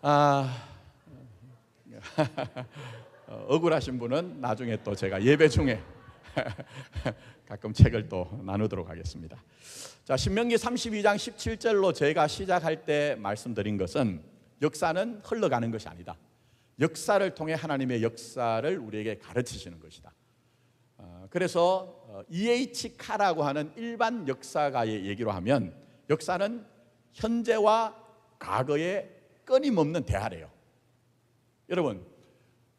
아, 억울하신 분은 나중에 또 제가 예배 중에 가끔 책을 또 나누도록 하겠습니다. 자, 신명기 32장 17절로 제가 시작할 때 말씀드린 것은 역사는 흘러가는 것이 아니다. 역사를 통해 하나님의 역사를 우리에게 가르치시는 것이다. 그래서 E.H. 카라고 하는 일반 역사가의 얘기로 하면 역사는 현재와 과거의 끊임없는 대화래요. 여러분,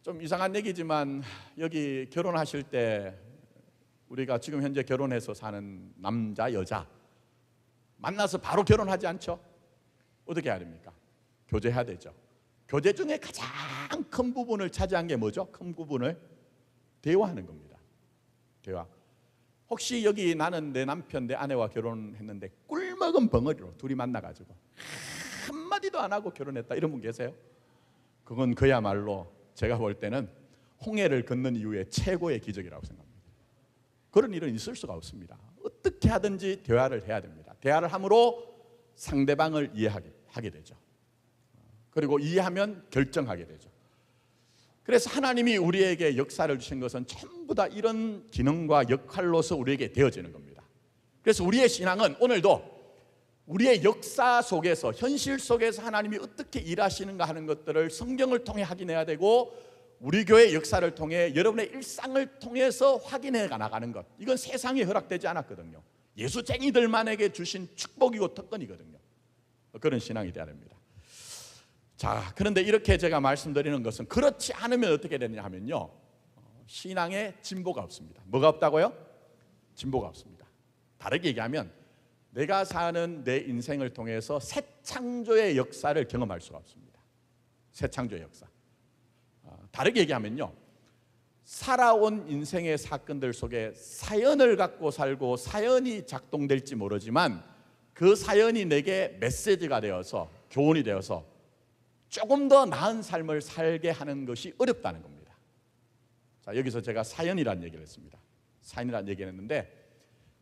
좀 이상한 얘기지만 여기 결혼하실 때 우리가 지금 현재 결혼해서 사는 남자, 여자 만나서 바로 결혼하지 않죠? 어떻게 해야 됩니까? 교제해야 되죠. 교제 중에 가장 큰 부분을 차지한 게 뭐죠? 큰 부분을 대화하는 겁니다. 대화. 혹시 여기 나는 내 남편, 내 아내와 결혼했는데 꿀먹은 벙어리로 둘이 만나가지고 한마디도 안 하고 결혼했다 이런 분 계세요? 그건 그야말로 제가 볼 때는 홍해를 건넌 이후에 최고의 기적이라고 생각합니다. 그런 일은 있을 수가 없습니다. 어떻게 하든지 대화를 해야 됩니다. 대화를 함으로 상대방을 이해하게 되죠. 그리고 이해하면 결정하게 되죠. 그래서 하나님이 우리에게 역사를 주신 것은 전부 다 이런 기능과 역할로서 우리에게 되어지는 겁니다. 그래서 우리의 신앙은 오늘도 우리의 역사 속에서, 현실 속에서 하나님이 어떻게 일하시는가 하는 것들을 성경을 통해 확인해야 되고, 우리 교회의 역사를 통해 여러분의 일상을 통해서 확인해 나가는 것, 이건 세상에 허락되지 않았거든요. 예수쟁이들만에게 주신 축복이고 특권이거든요. 그런 신앙이 되어야 됩니다. 자, 그런데 이렇게 제가 말씀드리는 것은 그렇지 않으면 어떻게 되느냐 하면요, 신앙에 진보가 없습니다. 뭐가 없다고요? 진보가 없습니다. 다르게 얘기하면 내가 사는 내 인생을 통해서 새 창조의 역사를 경험할 수가 없습니다. 새 창조의 역사. 다르게 얘기하면요, 살아온 인생의 사건들 속에 사연을 갖고 살고 사연이 작동될지 모르지만 그 사연이 내게 메시지가 되어서, 교훈이 되어서 조금 더 나은 삶을 살게 하는 것이 어렵다는 겁니다. 자, 여기서 제가 사연이라는 얘기를 했습니다. 사연이라는 얘기를 했는데,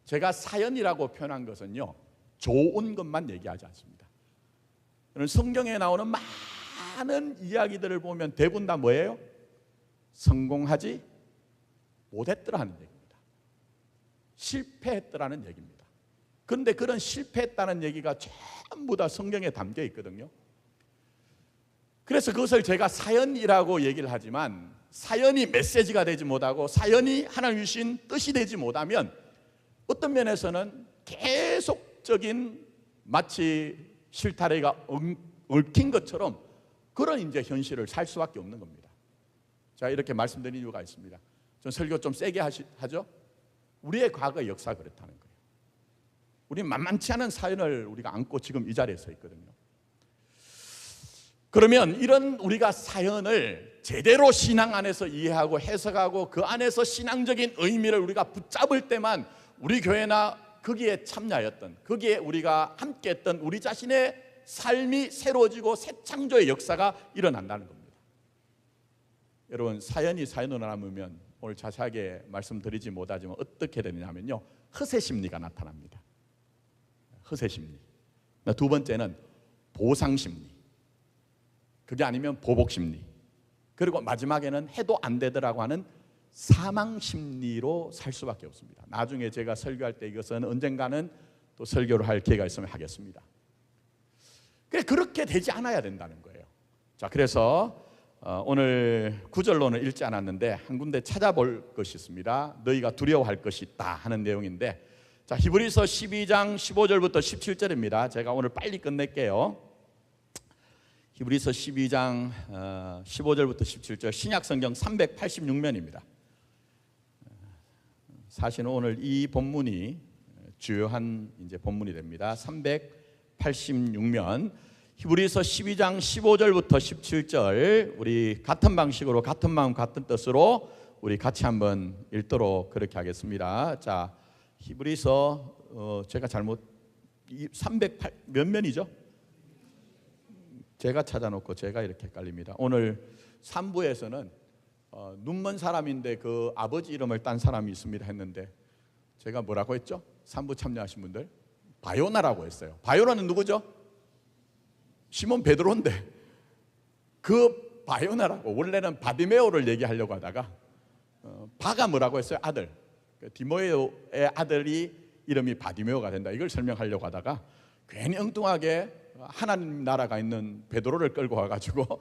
제가 사연이라고 표현한 것은요, 좋은 것만 얘기하지 않습니다. 성경에 나오는 많은 이야기들을 보면 대부분 다 뭐예요? 성공하지 못했더라는 얘기입니다. 실패했더라는 얘기입니다. 그런데 그런 실패했다는 얘기가 전부 다 성경에 담겨 있거든요. 그래서 그것을 제가 사연이라고 얘기를 하지만, 사연이 메시지가 되지 못하고 사연이 하나님 주신 뜻이 되지 못하면 어떤 면에서는 계속적인 마치 실타래가 얽힌 것처럼 그런 이제 현실을 살 수밖에 없는 겁니다. 자, 이렇게 말씀드린 이유가 있습니다. 전 설교 좀 세게 하죠? 우리의 과거 역사가 그렇다는 거예요. 우리 만만치 않은 사연을 우리가 안고 지금 이 자리에 서 있거든요. 그러면 이런 우리가 사연을 제대로 신앙 안에서 이해하고 해석하고 그 안에서 신앙적인 의미를 우리가 붙잡을 때만 우리 교회나 거기에 참여하였던, 거기에 우리가 함께했던 우리 자신의 삶이 새로워지고 새 창조의 역사가 일어난다는 겁니다. 여러분, 사연이 사연으로 남으면 오늘 자세하게 말씀드리지 못하지만 어떻게 되느냐면요, 허세 심리가 나타납니다. 허세 심리. 두 번째는 보상 심리. 그게 아니면 보복 심리. 그리고 마지막에는 해도 안 되더라고 하는 사망 심리로 살 수밖에 없습니다. 나중에 제가 설교할 때 이것은 언젠가는 또 설교를 할 기회가 있으면 하겠습니다. 그렇게 되지 않아야 된다는 거예요. 자, 그래서 오늘 구절로는 읽지 않았는데 한 군데 찾아볼 것이 있습니다. 너희가 두려워할 것이 있다 하는 내용인데, 자, 히브리서 12장 15절부터 17절입니다. 제가 오늘 빨리 끝낼게요. 히브리서 12장 15절부터 17절, 신약성경 386면입니다. 사실은 오늘 이 본문이 주요한 이제 본문이 됩니다. 386면 히브리서 12장 15절부터 17절, 우리 같은 방식으로 같은 마음 같은 뜻으로 우리 같이 한번 읽도록 그렇게 하겠습니다. 자, 히브리서 제가 잘못 308 몇 면이죠? 제가 찾아놓고 제가 이렇게 헷갈립니다. 오늘 3부에서는 눈먼 사람인데 그 아버지 이름을 딴 사람이 있습니다 했는데 제가 뭐라고 했죠? 3부 참여하신 분들 바요나라고 했어요. 바요나는 누구죠? 시몬 베드로인데 그 바요나라고 원래는 바디메오를 얘기하려고 하다가 바가 뭐라고 했어요? 아들. 디모에의 아들이 이름이 바디메오가 된다. 이걸 설명하려고 하다가 괜히 엉뚱하게 하나님 나라가 있는 베드로를 끌고 와가지고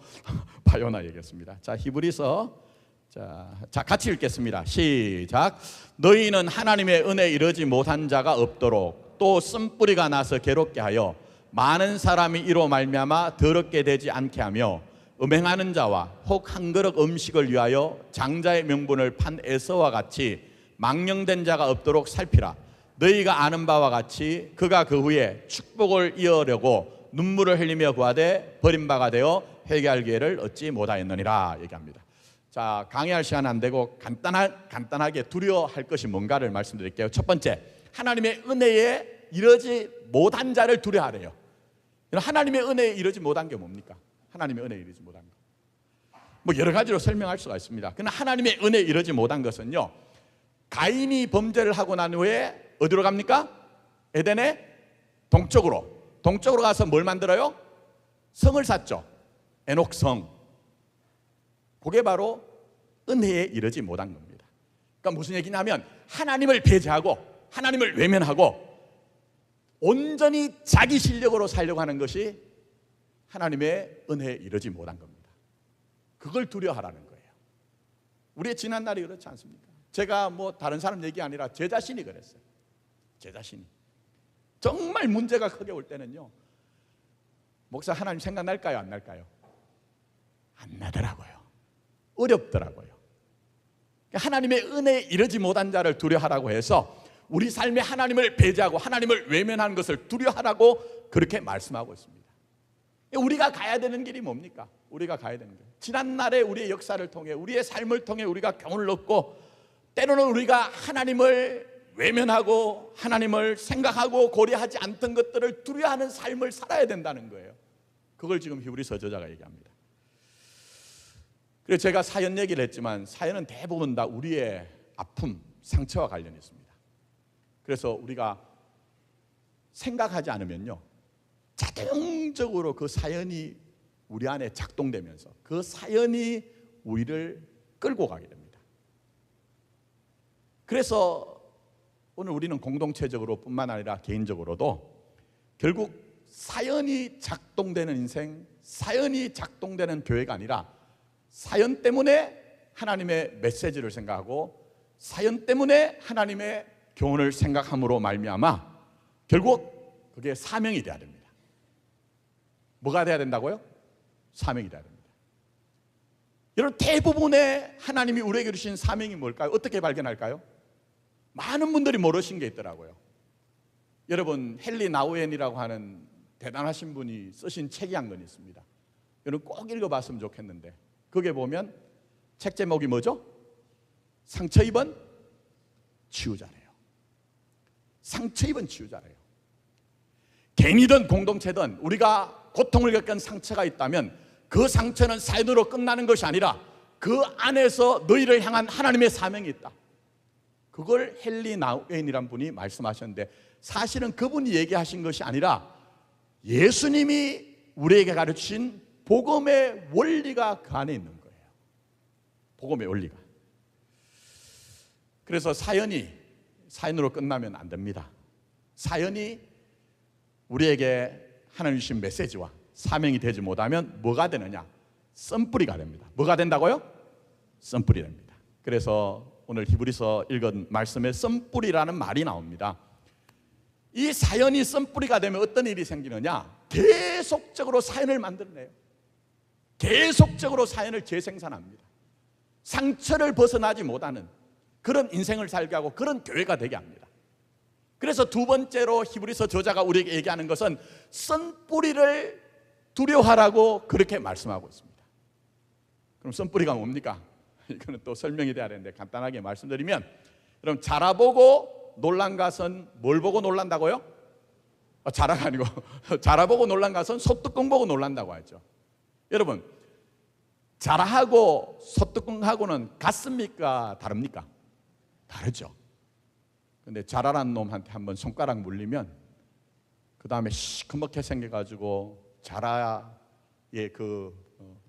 바요나 얘기했습니다. 자, 히브리서 자 같이 읽겠습니다. 시작. 너희는 하나님의 은혜에 이르지 못한 자가 없도록 또 쓴뿌리가 나서 괴롭게 하여 많은 사람이 이로 말미암아 더럽게 되지 않게 하며 음행하는 자와 혹 한 그릇 음식을 위하여 장자의 명분을 판 에서와 같이 망령된 자가 없도록 살피라. 너희가 아는 바와 같이 그가 그 후에 축복을 이어려고 눈물을 흘리며 구하되 버림바가 되어 회개할 기회를 얻지 못하였느니라 얘기합니다. 자, 강의할 시간 안 되고 간단하게 두려워할 것이 뭔가를 말씀드릴게요. 첫 번째, 하나님의 은혜에 이르지 못한 자를 두려워하래요. 하나님의 은혜에 이르지 못한 게 뭡니까? 하나님의 은혜에 이르지 못한 것. 뭐 여러 가지로 설명할 수가 있습니다. 그러나 하나님의 은혜에 이르지 못한 것은요, 가인이 범죄를 하고 난 후에 어디로 갑니까? 에덴의 동쪽으로 가서 뭘 만들어요? 성을 쌓죠. 에녹성. 그게 바로 은혜에 이르지 못한 겁니다. 그러니까 무슨 얘기냐면 하나님을 배제하고 하나님을 외면하고 온전히 자기 실력으로 살려고 하는 것이 하나님의 은혜에 이르지 못한 겁니다. 그걸 두려워하라는 거예요. 우리의 지난날이 그렇지 않습니까? 제가 뭐 다른 사람 얘기 아니라 제 자신이 그랬어요. 제 자신이 정말 문제가 크게 올 때는요, 목사 하나님 생각날까요? 안 날까요? 안 나더라고요. 어렵더라고요. 하나님의 은혜에 이르지 못한 자를 두려워하라고 해서 우리 삶에 하나님을 배제하고 하나님을 외면하는 것을 두려워하라고 그렇게 말씀하고 있습니다. 우리가 가야 되는 길이 뭡니까? 우리가 가야 되는 길, 지난날의 우리의 역사를 통해 우리의 삶을 통해 우리가 교훈을 얻고 때로는 우리가 하나님을 외면하고 하나님을 생각하고 고려하지 않던 것들을 두려워하는 삶을 살아야 된다는 거예요. 그걸 지금 히브리서 저자가 얘기합니다. 그래서 제가 사연 얘기를 했지만 사연은 대부분 다 우리의 아픔, 상처와 관련이 있습니다. 그래서 우리가 생각하지 않으면요, 자동적으로 그 사연이 우리 안에 작동되면서 그 사연이 우리를 끌고 가게 됩니다. 그래서 오늘 우리는 공동체적으로 뿐만 아니라 개인적으로도 결국 사연이 작동되는 인생, 사연이 작동되는 교회가 아니라 사연 때문에 하나님의 메시지를 생각하고 사연 때문에 하나님의 교훈을 생각함으로 말미암아 결국 그게 사명이 돼야 됩니다. 뭐가 돼야 된다고요? 사명이 돼야 됩니다. 여러분, 대부분의 하나님이 우리에게 주신 사명이 뭘까요? 어떻게 발견할까요? 많은 분들이 모르신 게 있더라고요. 여러분, 헨리 나우엔이라고 하는 대단하신 분이 쓰신 책이 한 권 있습니다. 여러분 꼭 읽어봤으면 좋겠는데, 거기에 보면 책 제목이 뭐죠? 상처 입은 치유자래요. 상처 입은 치유자래요. 개인이든 공동체든 우리가 고통을 겪은 상처가 있다면 그 상처는 사연으로 끝나는 것이 아니라 그 안에서 너희를 향한 하나님의 사명이 있다. 그걸 헨리 나우엔이라는 분이 말씀하셨는데, 사실은 그분이 얘기하신 것이 아니라 예수님이 우리에게 가르친 복음의 원리가 그 안에 있는 거예요. 복음의 원리가. 그래서 사연이 사연으로 끝나면 안 됩니다. 사연이 우리에게 하나님 주신 메시지와 사명이 되지 못하면 뭐가 되느냐? 썬뿌리가 됩니다. 뭐가 된다고요? 썬뿌리 됩니다. 그래서 오늘 히브리서 읽은 말씀에 썬뿌리라는 말이 나옵니다. 이 사연이 썬뿌리가 되면 어떤 일이 생기느냐? 계속적으로 사연을 만들어내요. 계속적으로 사연을 재생산합니다. 상처를 벗어나지 못하는 그런 인생을 살게 하고 그런 교회가 되게 합니다. 그래서 두 번째로 히브리서 저자가 우리에게 얘기하는 것은 썬뿌리를 두려워하라고 그렇게 말씀하고 있습니다. 그럼 썬뿌리가 뭡니까? 이거는 또 설명이 돼야 되는데 간단하게 말씀드리면, 여러분, 자라보고 놀란 것은 뭘 보고 놀란다고요? 자라가 아니고 자라보고 놀란 것은 소뚜껑 보고 놀란다고 하죠. 여러분, 자라하고 소뚜껑하고는 같습니까? 다릅니까? 다르죠. 근데 자라란 놈한테 한번 손가락 물리면 그 다음에 시커멓게 생겨가지고 자라 그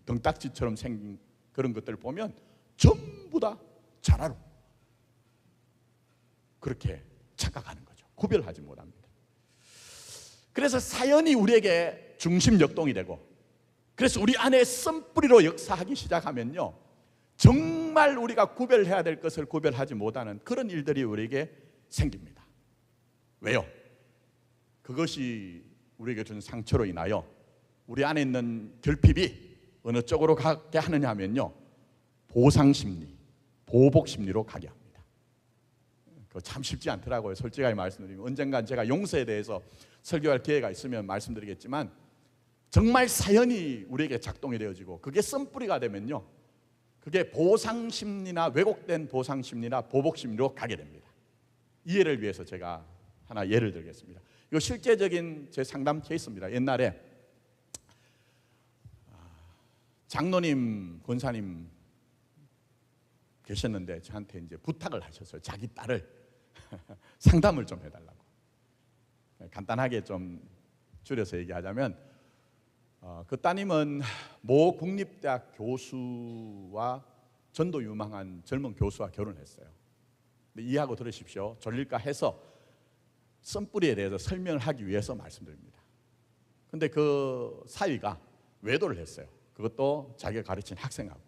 등딱지처럼 생긴 그런 것들을 보면 전부 다 자라로 그렇게 착각하는 거죠. 구별하지 못합니다. 그래서 사연이 우리에게 중심 역동이 되고, 그래서 우리 안에 씀뿌리로 역사하기 시작하면요, 정말 우리가 구별해야 될 것을 구별하지 못하는 그런 일들이 우리에게 생깁니다. 왜요? 그것이 우리에게 준 상처로 인하여 우리 안에 있는 결핍이 어느 쪽으로 가게 하느냐 하면요, 보상심리, 보복심리로 가게 합니다. 그거 참 쉽지 않더라고요. 솔직하게 말씀드리면 언젠간 제가 용서에 대해서 설교할 기회가 있으면 말씀드리겠지만, 정말 사연이 우리에게 작동이 되어지고 그게 씀뿌리가 되면요, 그게 보상심리나 왜곡된 보상심리나 보복심리로 가게 됩니다. 이해를 위해서 제가 하나 예를 들겠습니다. 이거 실제적인 제 상담 케이스입니다. 옛날에 장로님, 권사님 계셨는데 저한테 이제 부탁을 하셨어요. 자기 딸을 상담을 좀 해달라고. 간단하게 좀 줄여서 얘기하자면, 그 따님은 모 국립대학 교수와 전도 유망한 젊은 교수와 결혼했어요. 근데 이해하고 들으십시오. 졸릴까 해서 씀뿌리에 대해서 설명을 하기 위해서 말씀드립니다. 근데 그 사위가 외도를 했어요. 그것도 자기가 가르친 학생하고.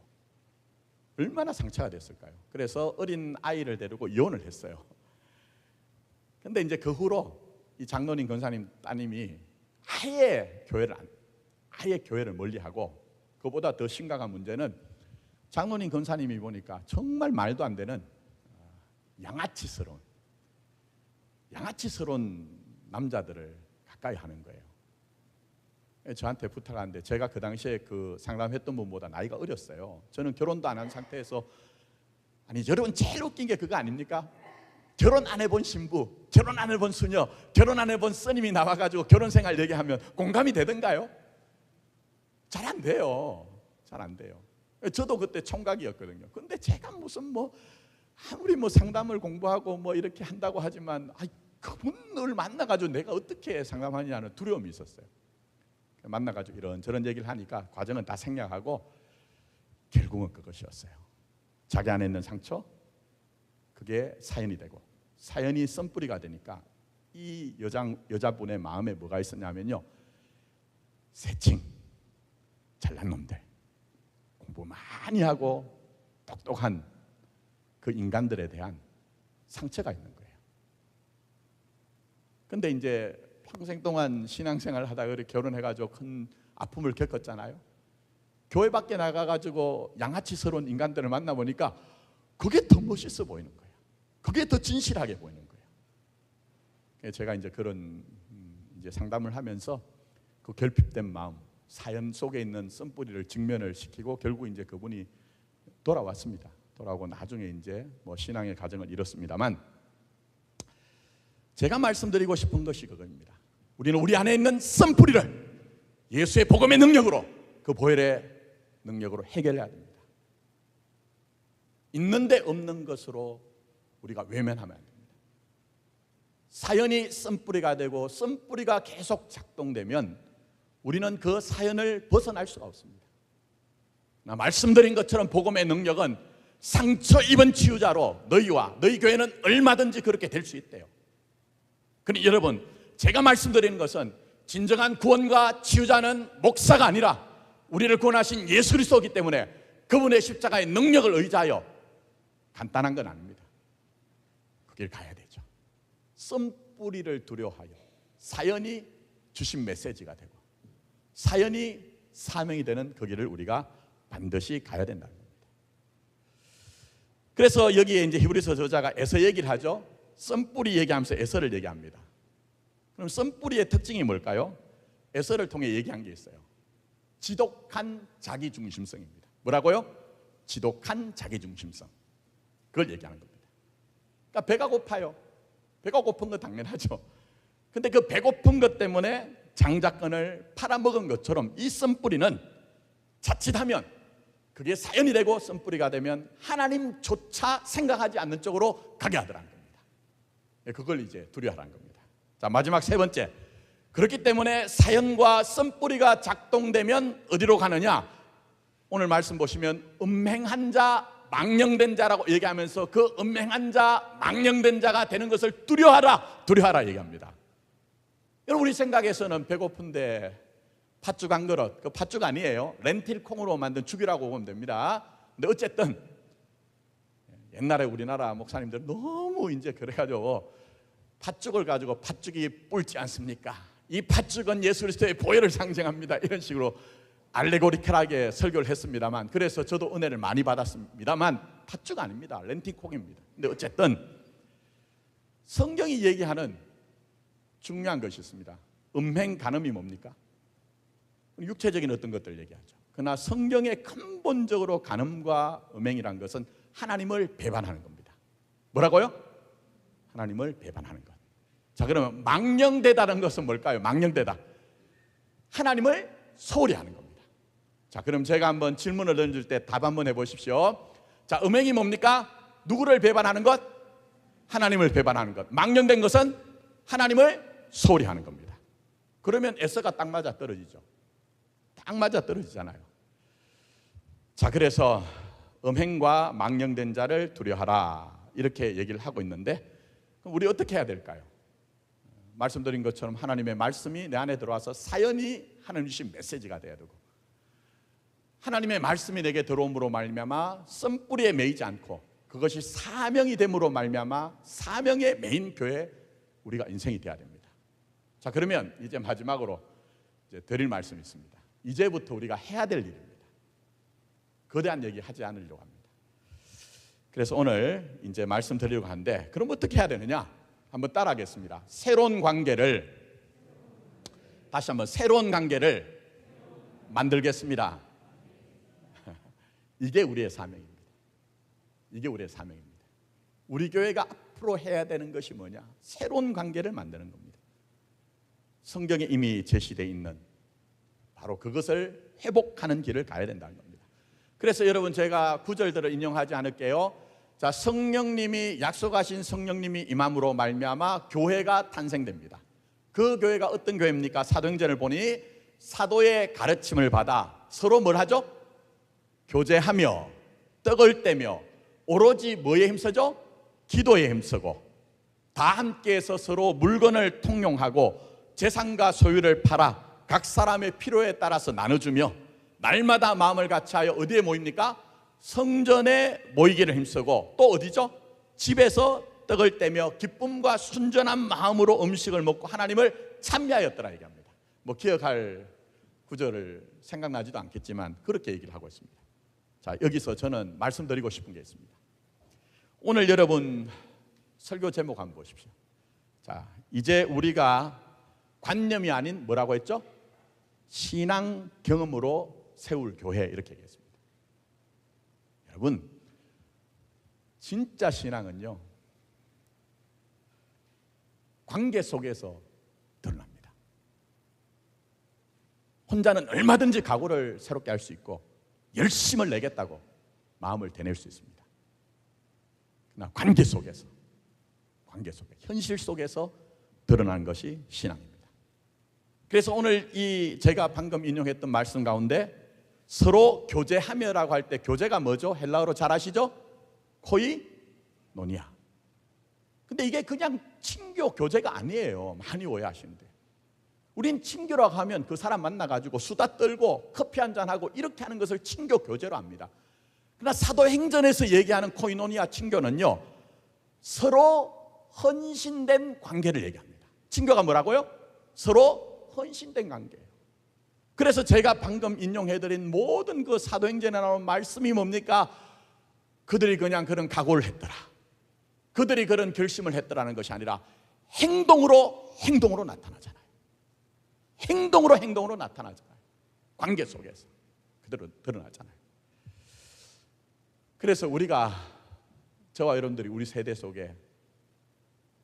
얼마나 상처가 됐을까요? 그래서 어린 아이를 데리고 이혼을 했어요. 근데 이제 그 후로 이 장로님 권사님 따님이 아예 교회를 멀리하고, 그보다 더 심각한 문제는 장로님 권사님이 보니까 정말 말도 안 되는 양아치스러운 남자들을 가까이 하는 거예요. 저한테 부탁하는데, 제가 그 당시에 그 상담했던 분보다 나이가 어렸어요. 저는 결혼도 안 한 상태에서, 아니 여러분 제일 웃긴 게 그거 아닙니까? 결혼 안 해본 신부, 결혼 안 해본 수녀, 결혼 안 해본 스님이 나와가지고 결혼 생활 얘기하면 공감이 되던가요? 잘 안 돼요. 잘 안 돼요. 저도 그때 총각이었거든요. 근데 제가 무슨 아무리 상담을 공부하고 이렇게 한다고 하지만, 그분을 만나가지고 내가 어떻게 상담하느냐는 두려움이 있었어요. 만나가지고 이런저런 얘기를 하니까 과정은 다 생략하고 결국은 그것이었어요. 자기 안에 있는 상처, 그게 사연이 되고, 사연이 씀뿌리가 되니까 이 여자분의 마음에 뭐가 있었냐면요, 새칭 잘난 놈들, 공부 많이 하고 똑똑한 그 인간들에 대한 상처가 있는 거예요. 근데 이제 평생 동안 신앙생활을 하다가 결혼해가지고 큰 아픔을 겪었잖아요. 교회 밖에 나가가지고 양아치스러운 인간들을 만나보니까 그게 더 멋있어 보이는 거예요. 그게 더 진실하게 보이는 거예요. 제가 이제 그런 상담을 하면서 그 결핍된 마음, 사연 속에 있는 씀뿌리를 직면을 시키고 결국 이제 그분이 돌아왔습니다. 돌아오고 나중에 이제 신앙의 과정을 이뤘습니다만, 제가 말씀드리고 싶은 것이 그겁니다. 우리는 우리 안에 있는 씀뿌리를 예수의 복음의 능력으로, 그 보혈의 능력으로 해결해야 됩니다. 있는데 없는 것으로 우리가 외면하면 안 됩니다. 사연이 씀뿌리가 되고 씀뿌리가 계속 작동되면 우리는 그 사연을 벗어날 수가 없습니다. 말씀드린 것처럼 복음의 능력은 상처 입은 치유자로 너희와 너희 교회는 얼마든지 그렇게 될 수 있대요. 그런데 여러분, 제가 말씀드리는 것은 진정한 구원과 치유자는 목사가 아니라 우리를 구원하신 예수 그리스도이기 때문에 그분의 십자가의 능력을 의지하여, 간단한 건 아닙니다. 그 길 가야 되죠. 씀뿌리를 두려워하여 사연이 주신 메시지가 되고 사연이 사명이 되는 그 길을 우리가 반드시 가야 된다는 겁니다. 그래서 여기에 이제 히브리서 저자가 에서 얘기를 하죠. 씀뿌리 얘기하면서 에서를 얘기합니다. 그럼 씀뿌리의 특징이 뭘까요? 에서를 통해 얘기한 게 있어요. 지독한 자기중심성입니다. 뭐라고요? 지독한 자기중심성. 그걸 얘기하는 겁니다. 그러니까 배가 고파요. 배가 고픈 거 당연하죠. 근데 그 배고픈 것 때문에 장자권을 팔아먹은 것처럼 이 씀뿌리는 자칫하면 그게 사연이 되고 씀뿌리가 되면 하나님조차 생각하지 않는 쪽으로 가게 하더라는 겁니다. 그걸 이제 두려워하라는 겁니다. 자, 마지막 세 번째, 그렇기 때문에 사연과 썸뿌리가 작동되면 어디로 가느냐? 오늘 말씀 보시면 음행한 자, 망령된 자라고 얘기하면서 그 음행한 자, 망령된 자가 되는 것을 두려워하라, 두려워하라 얘기합니다. 여러분, 우리 생각에서는 배고픈데 팥죽 한 그릇, 그 팥죽 아니에요. 렌틸 콩으로 만든 죽이라고 보면 됩니다. 근데 어쨌든 옛날에 우리나라 목사님들 너무 이제 그래가지고 팥죽을 가지고 팥죽이 뿔지 않습니까? 이 팥죽은 예수 그리스도의 보혈을 상징합니다. 이런 식으로 알레고리컬하게 설교를 했습니다만, 그래서 저도 은혜를 많이 받았습니다만 팥죽 아닙니다. 렌틸 콩입니다. 근데 어쨌든 성경이 얘기하는 중요한 것이 있습니다. 음행, 간음이 뭡니까? 육체적인 어떤 것들을 얘기하죠. 그러나 성경에 근본적으로 간음과 음행이란 것은 하나님을 배반하는 겁니다. 뭐라고요? 하나님을 배반하는 것. 자, 그러면 망령되다는 것은 뭘까요? 망령되다, 하나님을 소홀히 하는 겁니다. 자, 그럼 제가 한번 질문을 던질 때 답 한번 해보십시오. 자, 음행이 뭡니까? 누구를 배반하는 것? 하나님을 배반하는 것. 망령된 것은 하나님을 소홀히 하는 겁니다. 그러면 에서가 딱 맞아 떨어지죠. 딱 맞아 떨어지잖아요. 자, 그래서 음행과 망령된 자를 두려워하라, 이렇게 얘기를 하고 있는데, 그럼 우리 어떻게 해야 될까요? 말씀드린 것처럼 하나님의 말씀이 내 안에 들어와서 사연이 하나님 주신 메시지가 돼야 되고, 하나님의 말씀이 내게 들어옴으로 말미암아 썸뿌리에 매이지 않고 그것이 사명이 됨으로 말미암아 사명에 매인 교회, 우리가 인생이 돼야 됩니다. 자, 그러면 이제 마지막으로 이제 드릴 말씀이 있습니다. 이제부터 우리가 해야 될 일입니다. 거대한 얘기 하지 않으려고 합니다. 그래서 오늘 이제 말씀드리려고 하는데, 그럼 어떻게 해야 되느냐? 한번 따라하겠습니다. 새로운 관계를, 다시 한번 새로운 관계를 만들겠습니다. 이게 우리의 사명입니다. 이게 우리의 사명입니다. 우리 교회가 앞으로 해야 되는 것이 뭐냐? 새로운 관계를 만드는 겁니다. 성경에 이미 제시되어 있는 바로 그것을 회복하는 길을 가야 된다는 겁니다. 그래서 여러분, 제가 구절들을 인용하지 않을게요. 자, 성령님이, 약속하신 성령님이 임함으로 말미암아 교회가 탄생됩니다. 그 교회가 어떤 교회입니까? 사도행전을 보니 사도의 가르침을 받아 서로 뭘 하죠? 교제하며 떡을 떼며 오로지 뭐에 힘쓰죠? 기도에 힘쓰고 다 함께해서 서로 물건을 통용하고 재산과 소유를 팔아 각 사람의 필요에 따라서 나눠주며 날마다 마음을 같이하여 어디에 모입니까? 성전에 모이기를 힘쓰고, 또 어디죠? 집에서 떡을 떼며 기쁨과 순전한 마음으로 음식을 먹고 하나님을 찬미하였더라 얘기합니다. 뭐 기억할 구절을 생각나지도 않겠지만 그렇게 얘기를 하고 있습니다. 자, 여기서 저는 말씀드리고 싶은 게 있습니다. 오늘 여러분 설교 제목 한번 보십시오. 자, 이제 우리가 관념이 아닌 뭐라고 했죠? 신앙 경험으로 세울 교회, 이렇게 얘기했습니다. 여러분, 진짜 신앙은요, 관계 속에서 드러납니다. 혼자는 얼마든지 각오를 새롭게 할 수 있고 열심을 내겠다고 마음을 대낼 수 있습니다. 그러나 관계 속에서, 현실 속에서 드러나는 것이 신앙입니다. 그래서 오늘 이 제가 방금 인용했던 말씀 가운데 서로 교제하며라고 할 때 교제가 뭐죠? 헬라어로 잘 아시죠? 코이노니아. 근데 이게 그냥 친교 교제가 아니에요. 많이 오해하시는데, 우린 친교라고 하면 그 사람 만나가지고 수다 떨고 커피 한잔하고 이렇게 하는 것을 친교 교제로 합니다. 그러나 사도행전에서 얘기하는 코이노니아 친교는요, 서로 헌신된 관계를 얘기합니다. 친교가 뭐라고요? 서로 헌신된 관계예요. 그래서 제가 방금 인용해드린 모든 그 사도행전에 나오는 말씀이 뭡니까? 그들이 그냥 그런 각오를 했더라, 그들이 그런 결심을 했더라는 것이 아니라 행동으로 나타나잖아요. 행동으로 나타나잖아요. 관계 속에서 그대로 드러나잖아요. 그래서 우리가, 저와 여러분들이 우리 세대 속에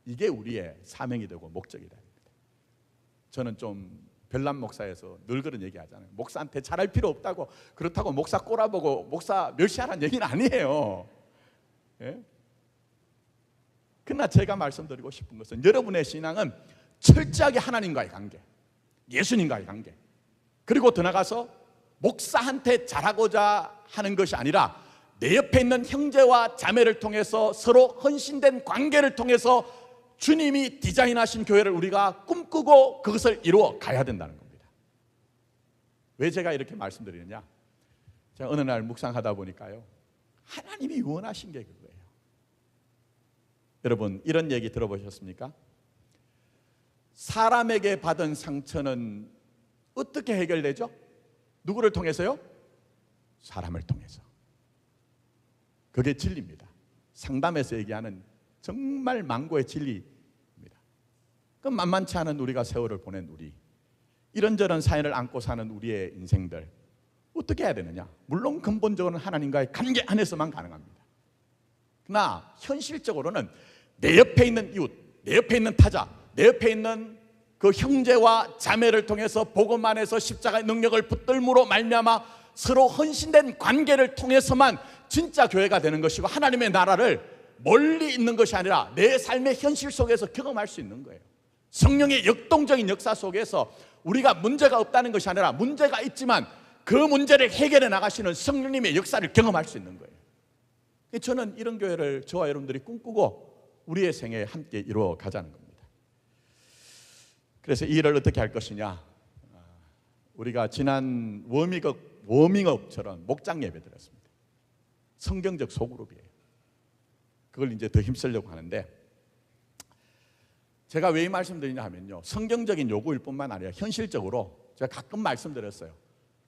이게 우리의 사명이 되고 목적이 됩니다. 저는 좀 별난 목사에서 늘 그런 얘기 하잖아요. 목사한테 잘할 필요 없다고, 그렇다고 목사 꼬라보고 목사 멸시하라는 얘기는 아니에요. 예? 그러나 제가 말씀드리고 싶은 것은 여러분의 신앙은 철저하게 하나님과의 관계, 예수님과의 관계, 그리고 더 나가서 목사한테 잘하고자 하는 것이 아니라 내 옆에 있는 형제와 자매를 통해서 서로 헌신된 관계를 통해서 주님이 디자인하신 교회를 우리가 꿈꾸고 그것을 이루어 가야 된다는 겁니다. 왜 제가 이렇게 말씀드리느냐, 제가 어느 날 묵상하다 보니까요, 하나님이 원하신 게 그거예요. 여러분, 이런 얘기 들어보셨습니까? 사람에게 받은 상처는 어떻게 해결되죠? 누구를 통해서요? 사람을 통해서. 그게 진리입니다. 상담에서 얘기하는 정말 망고의 진리입니다. 그 만만치 않은 우리가 세월을 보낸 우리, 이런저런 사연을 안고 사는 우리의 인생들, 어떻게 해야 되느냐? 물론 근본적으로는 하나님과의 관계 안에서만 가능합니다. 그러나 현실적으로는 내 옆에 있는 이웃, 내 옆에 있는 타자, 내 옆에 있는 그 형제와 자매를 통해서 복음 안에서 십자가의 능력을 붙들므로 말미암아 서로 헌신된 관계를 통해서만 진짜 교회가 되는 것이고, 하나님의 나라를 멀리 있는 것이 아니라 내 삶의 현실 속에서 경험할 수 있는 거예요. 성령의 역동적인 역사 속에서 우리가 문제가 없다는 것이 아니라 문제가 있지만 그 문제를 해결해 나가시는 성령님의 역사를 경험할 수 있는 거예요. 저는 이런 교회를 저와 여러분들이 꿈꾸고 우리의 생애에 함께 이루어 가자는 겁니다. 그래서 이 일을 어떻게 할 것이냐, 우리가 지난 워밍업처럼 목장 예배 드렸습니다. 성경적 소그룹이에요. 그걸 이제 더 힘쓰려고 하는데, 제가 왜 이 말씀드리냐 하면요, 성경적인 요구일 뿐만 아니라 현실적으로 제가 가끔 말씀드렸어요.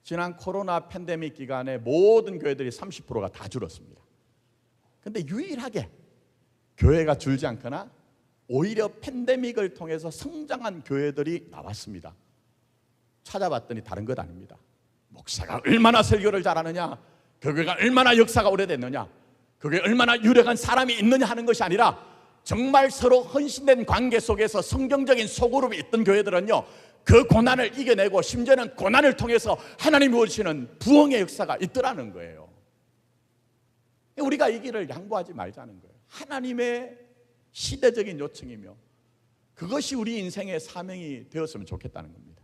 지난 코로나 팬데믹 기간에 모든 교회들이 30%가 다 줄었습니다. 그런데 유일하게 교회가 줄지 않거나 오히려 팬데믹을 통해서 성장한 교회들이 나왔습니다. 찾아봤더니 다른 것 아닙니다. 목사가 얼마나 설교를 잘하느냐, 그 교회가 얼마나 역사가 오래됐느냐, 그게 얼마나 유력한 사람이 있느냐 하는 것이 아니라 정말 서로 헌신된 관계 속에서 성경적인 소그룹이 있던 교회들은요, 그 고난을 이겨내고 심지어는 고난을 통해서 하나님이 오시는 부흥의 역사가 있더라는 거예요. 우리가 이 길을 양보하지 말자는 거예요. 하나님의 시대적인 요청이며 그것이 우리 인생의 사명이 되었으면 좋겠다는 겁니다.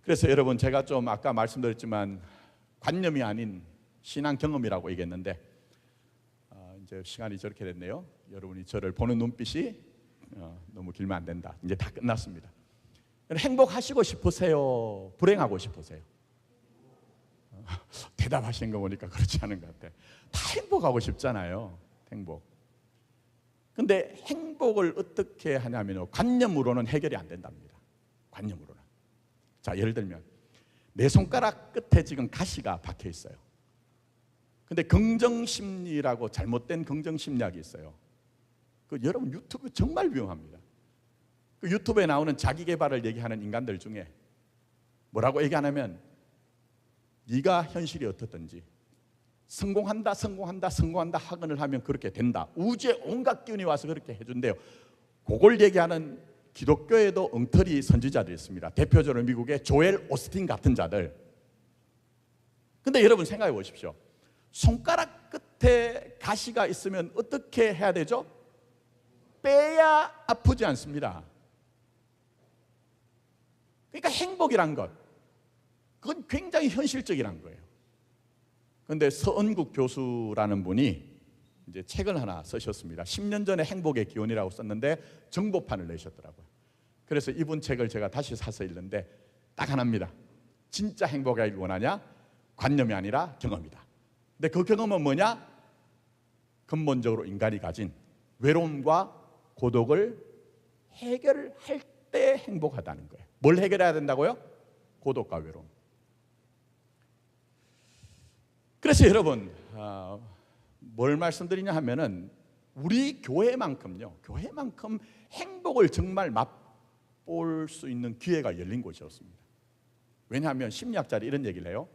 그래서 여러분, 제가 좀 아까 말씀드렸지만 관념이 아닌 신앙 경험이라고 얘기했는데, 이제 시간이 저렇게 됐네요. 여러분이 저를 보는 눈빛이 너무 길면 안 된다. 이제 다 끝났습니다. 행복하시고 싶으세요? 불행하고 싶으세요? 대답하신 거 보니까 그렇지 않은 것 같아요. 다 행복하고 싶잖아요. 행복. 근데 행복을 어떻게 하냐면요, 관념으로는 해결이 안 된답니다. 관념으로는. 자, 예를 들면 내 손가락 끝에 지금 가시가 박혀 있어요. 근데 긍정심리라고 잘못된 긍정심리학이 있어요. 그 여러분, 유튜브 정말 위험합니다. 그 유튜브에 나오는 자기개발을 얘기하는 인간들 중에 뭐라고 얘기하냐면, 네가 현실이 어떻든지 성공한다 학언을 하면 그렇게 된다. 우주의 온갖 기운이 와서 그렇게 해준대요. 그걸 얘기하는 기독교에도 엉터리 선지자들이 있습니다. 대표적으로 미국의 조엘 오스틴 같은 자들. 근데 여러분 생각해 보십시오. 손가락 끝에 가시가 있으면 어떻게 해야 되죠? 빼야 아프지 않습니다. 그러니까 행복이란 것, 그건 굉장히 현실적이란 거예요. 그런데 서은국 교수라는 분이 이제 책을 하나 쓰셨습니다. 10년 전에 행복의 기원이라고 썼는데 정보판을 내셨더라고요. 그래서 이분 책을 제가 다시 사서 읽는데 딱 하나입니다. 진짜 행복하길 원하냐? 관념이 아니라 경험이다. 근데 그 경험은 뭐냐? 근본적으로 인간이 가진 외로움과 고독을 해결할 때 행복하다는 거예요. 뭘 해결해야 된다고요? 고독과 외로움. 그래서 여러분, 뭘 말씀드리냐 하면은 우리 교회만큼요, 교회만큼 행복을 정말 맛볼 수 있는 기회가 열린 곳이 없습니다. 왜냐하면 심리학자들이 이런 얘기를 해요.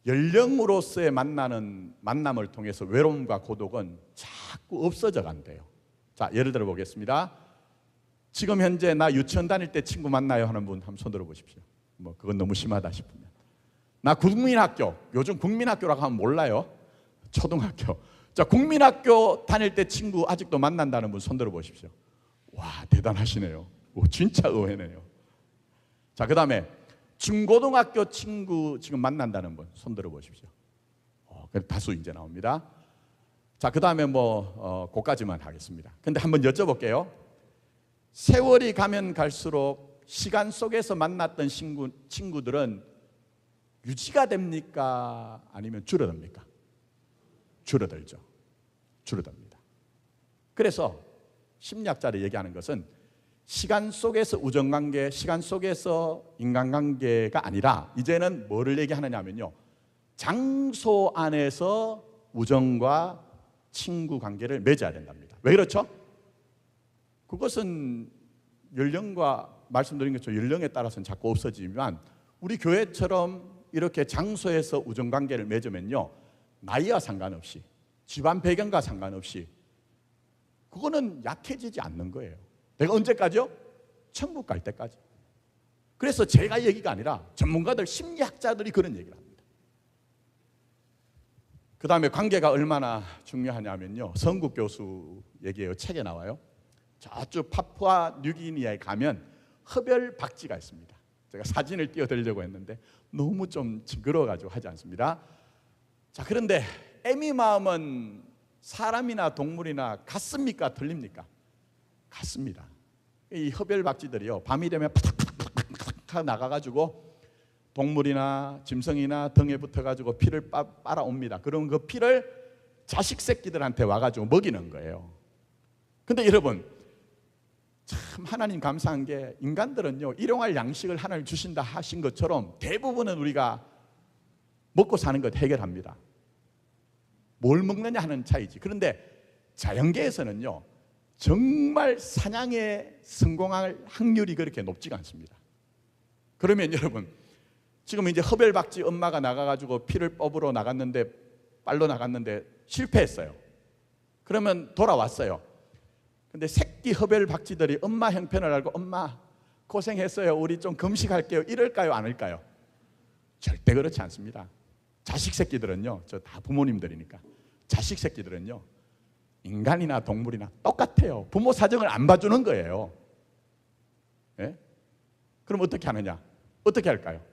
연령으로서의 만남을 통해서 외로움과 고독은 자꾸 없어져 간대요. 자, 예를 들어 보겠습니다. 지금 현재 나 유치원 다닐 때 친구 만나요 하는 분 한번 손 들어 보십시오. 뭐 그건 너무 심하다 싶으면. 나 국민학교, 요즘 국민학교라고 하면 몰라요. 초등학교. 자, 국민학교 다닐 때 친구 아직도 만난다는 분 손 들어 보십시오. 와, 대단하시네요. 오, 진짜 의외네요. 자, 그 다음에 중고등학교 친구 지금 만난다는 분 손 들어 보십시오. 다수 이제 나옵니다. 자, 그 다음에 그까지만 하겠습니다. 근데 한번 여쭤볼게요. 세월이 가면 갈수록 시간 속에서 만났던 친구들은 유지가 됩니까? 아니면 줄어듭니까? 줄어들죠. 줄어듭니다. 그래서 심리학자들이 얘기하는 것은 시간 속에서 우정관계, 시간 속에서 인간관계가 아니라 이제는 뭐를 얘기하느냐면요, 장소 안에서 우정과 친구 관계를 맺어야 된답니다. 왜 그렇죠? 그것은 연령과 말씀드린 것처럼 연령에 따라서는 자꾸 없어지지만 우리 교회처럼 이렇게 장소에서 우정관계를 맺으면요, 나이와 상관없이 집안 배경과 상관없이 그거는 약해지지 않는 거예요. 내가 언제까지요? 천국 갈 때까지. 그래서 제가 얘기가 아니라 전문가들, 심리학자들이 그런 얘기를 합니다. 그 다음에 관계가 얼마나 중요하냐면요, 성국 교수 얘기예요. 책에 나와요. 저쪽 파푸아 뉴기니아에 가면 흡열 박쥐가 있습니다. 제가 사진을 띄워드리려고 했는데 너무 좀 징그러워가지고 하지 않습니다. 자, 그런데 애미 마음은 사람이나 동물이나 같습니까? 틀립니까? 같습니다. 이 흡열 박쥐들이요, 밤이 되면 파닥파닥 나가가지고 동물이나 짐승이나 등에 붙어가지고 피를 빨아옵니다. 그럼 그 피를 자식 새끼들한테 와가지고 먹이는 거예요. 근데 여러분, 참 하나님 감사한 게 인간들은요, 일용할 양식을 하나님 주신다 하신 것처럼 대부분은 우리가 먹고 사는 것 해결합니다. 뭘 먹느냐 하는 차이지. 그런데 자연계에서는요, 정말 사냥에 성공할 확률이 그렇게 높지가 않습니다. 그러면 여러분, 지금 이제 흡열박쥐 엄마가 나가가지고 피를 뽑으러 나갔는데, 빨러 나갔는데 실패했어요. 그러면 돌아왔어요. 근데 새끼 흡열박쥐들이 엄마 형편을 알고 엄마 고생했어요, 우리 좀 금식할게요, 이럴까요? 안 할까요? 절대 그렇지 않습니다. 자식 새끼들은요, 저 다 부모님들이니까, 자식 새끼들은요, 인간이나 동물이나 똑같아요. 부모 사정을 안 봐주는 거예요. 예? 그럼 어떻게 하느냐? 어떻게 할까요?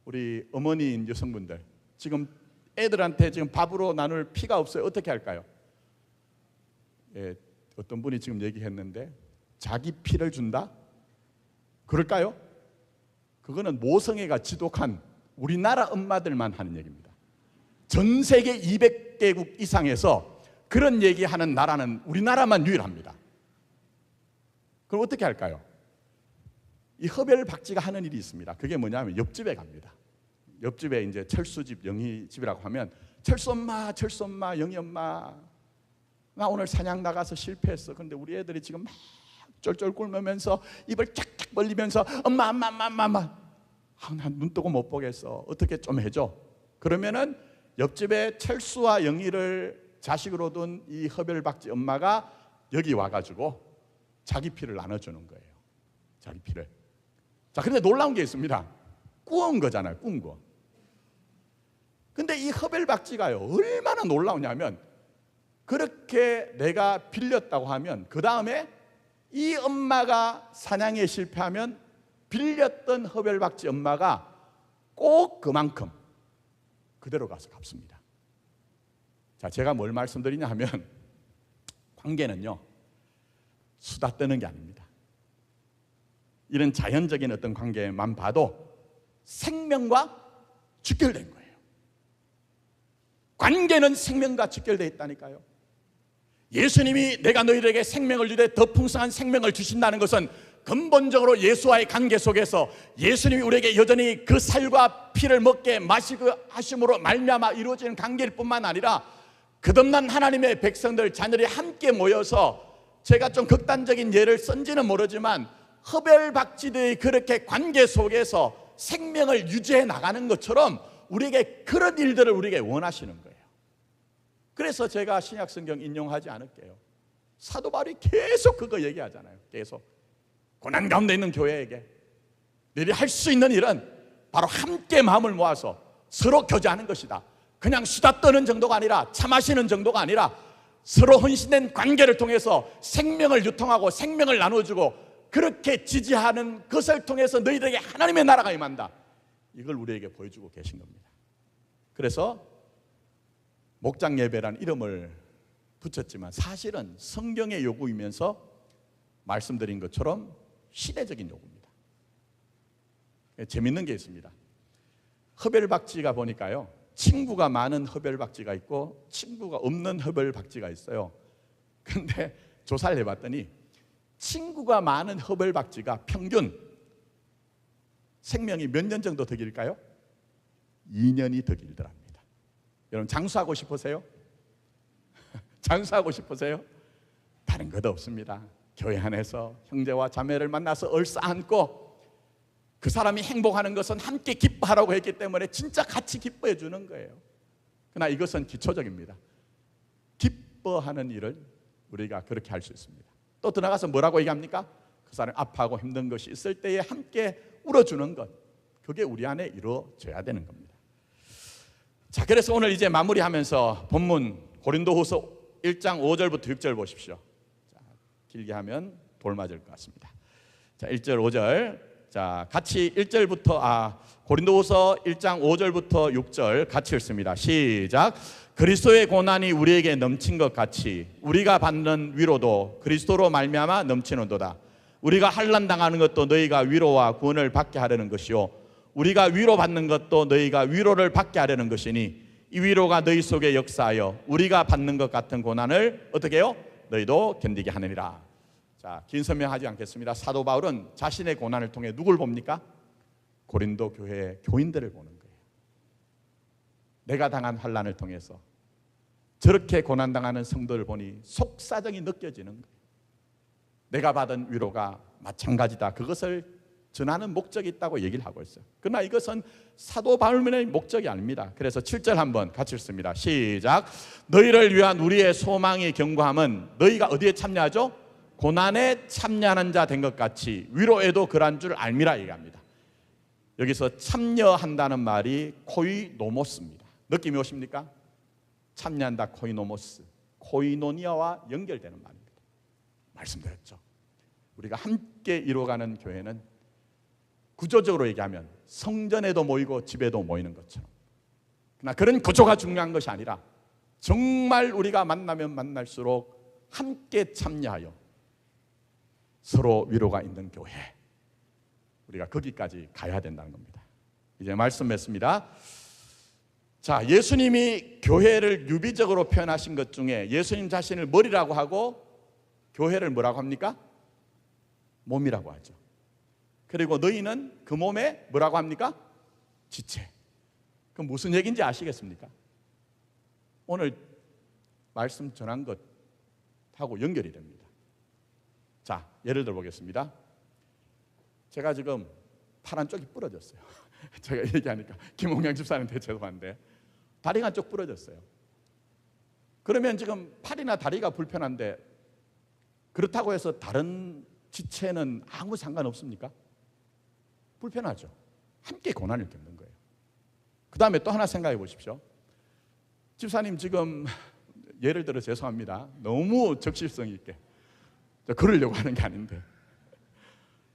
우리 어머니인 여성분들, 지금 애들한테 지금 밥으로 나눌 피가 없어요. 어떻게 할까요? 예, 어떤 분이 지금 얘기했는데 자기 피를 준다? 그럴까요? 그거는 모성애가 지독한 우리나라 엄마들만 하는 얘기입니다. 전 세계 200개국 이상에서 그런 얘기하는 나라는 우리나라만 유일합니다. 그럼 어떻게 할까요? 이 흡열박쥐가 하는 일이 있습니다. 그게 뭐냐면 옆집에 갑니다. 옆집에 이제 철수집, 영희집이라고 하면 철수 엄마, 영희 엄마, 나 오늘 사냥 나가서 실패했어. 근데 우리 애들이 지금 막 쫄쫄 굶으면서 입을 쫙쫙 벌리면서 엄마 난 눈 뜨고 못 보겠어. 어떻게 좀 해줘. 그러면은 옆집에 철수와 영희를 자식으로 둔 이 흡열박쥐 엄마가 여기 와가지고 자기 피를 나눠주는 거예요. 자기 피를. 자, 근데 놀라운 게 있습니다. 구운 거잖아요. 구운 거. 근데 이 흡열박쥐가요, 얼마나 놀라우냐면, 그렇게 내가 빌렸다고 하면 그 다음에 이 엄마가 사냥에 실패하면 빌렸던 흡열박쥐 엄마가 꼭 그만큼 그대로 가서 갚습니다. 자, 제가 뭘 말씀드리냐 하면, 관계는요, 수다 떠는 게 아닙니다. 이런 자연적인 어떤 관계만 봐도 생명과 직결된 거예요. 관계는 생명과 직결되어 있다니까요. 예수님이 내가 너희들에게 생명을 주되 더 풍성한 생명을 주신다는 것은 근본적으로 예수와의 관계 속에서 예수님이 우리에게 여전히 그 살과 피를 먹게 마시고 하심으로 말미암아 이루어지는 관계일 뿐만 아니라 거듭난 하나님의 백성들, 자녀들이 함께 모여서, 제가 좀 극단적인 예를 쓴지는 모르지만 흡열박쥐들이 그렇게 관계 속에서 생명을 유지해 나가는 것처럼 우리에게 그런 일들을 우리에게 원하시는 거예요. 그래서 제가 신약성경 인용하지 않을게요. 사도 바울이 계속 그거 얘기하잖아요. 계속 고난 가운데 있는 교회에게 너희들이 할 수 있는 일은 바로 함께 마음을 모아서 서로 교제하는 것이다. 그냥 수다 떠는 정도가 아니라, 차 마시는 정도가 아니라 서로 헌신된 관계를 통해서 생명을 유통하고 생명을 나눠주고 그렇게 지지하는 것을 통해서 너희들에게 하나님의 나라가 임한다. 이걸 우리에게 보여주고 계신 겁니다. 그래서 목장 예배라는 이름을 붙였지만 사실은 성경의 요구이면서 말씀드린 것처럼 시대적인 요구입니다. 재밌는 게 있습니다. 흡혈박쥐가 보니까요, 친구가 많은 흡혈박쥐가 있고 친구가 없는 흡혈박쥐가 있어요. 근데 조사를 해봤더니 친구가 많은 흡혈박쥐가 평균 생명이 몇 년 정도 더 길까요? 2년이 더 길더랍니다. 여러분 장수하고 싶으세요? 장수하고 싶으세요? 다른 것도 없습니다. 교회 안에서 형제와 자매를 만나서 얼싸안고 그 사람이 행복하는 것은 함께 기뻐하라고 했기 때문에 진짜 같이 기뻐해 주는 거예요. 그러나 이것은 기초적입니다. 기뻐하는 일을 우리가 그렇게 할 수 있습니다. 또 들어가서 뭐라고 얘기합니까? 그 사람이 아파하고 힘든 것이 있을 때에 함께 울어주는 것, 그게 우리 안에 이루어져야 되는 겁니다. 자, 그래서 오늘 이제 마무리하면서 본문 고린도후서 1장 5절부터 6절 보십시오. 자, 길게 하면 돌 맞을 것 같습니다. 자, 1절 5절. 자, 같이 1절부터 고린도후서 1장 5절부터 6절 같이 읽습니다. 시작. 그리스도의 고난이 우리에게 넘친 것 같이 우리가 받는 위로도 그리스도로 말미암아 넘치는도다. 우리가 환난 당하는 것도 너희가 위로와 구원을 받게 하려는 것이요 우리가 위로받는 것도 너희가 위로를 받게 하려는 것이니 이 위로가 너희 속에 역사하여 우리가 받는 것 같은 고난을 어떻게 해요? 너희도 견디게 하느니라. 자, 긴 설명하지 않겠습니다. 사도 바울은 자신의 고난을 통해 누굴 봅니까? 고린도 교회의 교인들을 보는 거예요. 내가 당한 환난을 통해서 저렇게 고난당하는 성도를 보니 속사정이 느껴지는 거예요. 내가 받은 위로가 마찬가지다. 그것을 전하는 목적이 있다고 얘기를 하고 있어요. 그러나 이것은 사도 바울만의 목적이 아닙니다. 그래서 7절 한번 같이 읽습니다. 시작. 너희를 위한 우리의 소망이 견고함은 너희가 어디에 참여하죠? 고난에 참여하는 자 된 것 같이 위로에도 그러한 줄 알미라 얘기합니다. 여기서 참여한다는 말이 코이노모스입니다. 느낌이 오십니까? 참여한다, 코이노모스, 코이노니아와 연결되는 말입니다. 말씀드렸죠. 우리가 함께 이루어가는 교회는 구조적으로 얘기하면 성전에도 모이고 집에도 모이는 것처럼, 그러나 그런 구조가 중요한 것이 아니라 정말 우리가 만나면 만날수록 함께 참여하여 서로 위로가 있는 교회, 우리가 거기까지 가야 된다는 겁니다. 이제 말씀 맺습니다. 자, 예수님이 교회를 유비적으로 표현하신 것 중에 예수님 자신을 머리라고 하고 교회를 뭐라고 합니까? 몸이라고 하죠. 그리고 너희는 그 몸에 뭐라고 합니까? 지체. 그럼 무슨 얘기인지 아시겠습니까? 오늘 말씀 전한 것하고 연결이 됩니다. 자, 예를 들어 보겠습니다. 제가 지금 팔 한쪽이 부러졌어요. 제가 얘기하니까 김홍영 집사님한테 죄송한데 다리가 한쪽 부러졌어요. 그러면 지금 팔이나 다리가 불편한데 그렇다고 해서 다른 지체는 아무 상관없습니까? 불편하죠. 함께 고난을 겪는 거예요. 그 다음에 또 하나 생각해 보십시오. 집사님 지금 예를 들어 죄송합니다. 너무 적실성 있게 그러려고 하는 게 아닌데,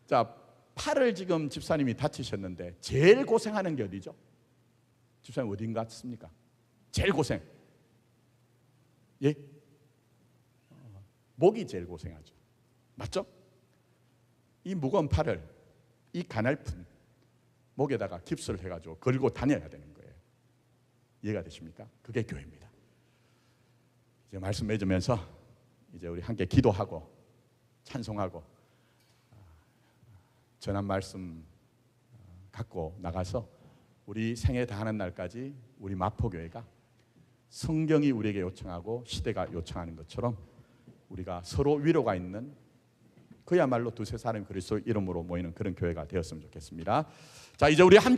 자, 팔을 지금 집사님이 다치셨는데 제일 고생하는 게 어디죠? 집사님 어딘 것 같습니까? 제일 고생. 예? 목이 제일 고생하죠. 맞죠? 이 무거운 팔을 이 가냘픈 목에다가 깁스를 해가지고 걸고 다녀야 되는 거예요. 이해가 되십니까? 그게 교회입니다. 이제 말씀 맺으면서 이제 우리 함께 기도하고 찬송하고 전한 말씀 갖고 나가서 우리 생애 다하는 날까지 우리 마포교회가 성경이 우리에게 요청하고 시대가 요청하는 것처럼 우리가 서로 위로가 있는, 그야말로 두세 사람이 그리스도 이름으로 모이는 그런 교회가 되었으면 좋겠습니다. 자, 이제 우리 함께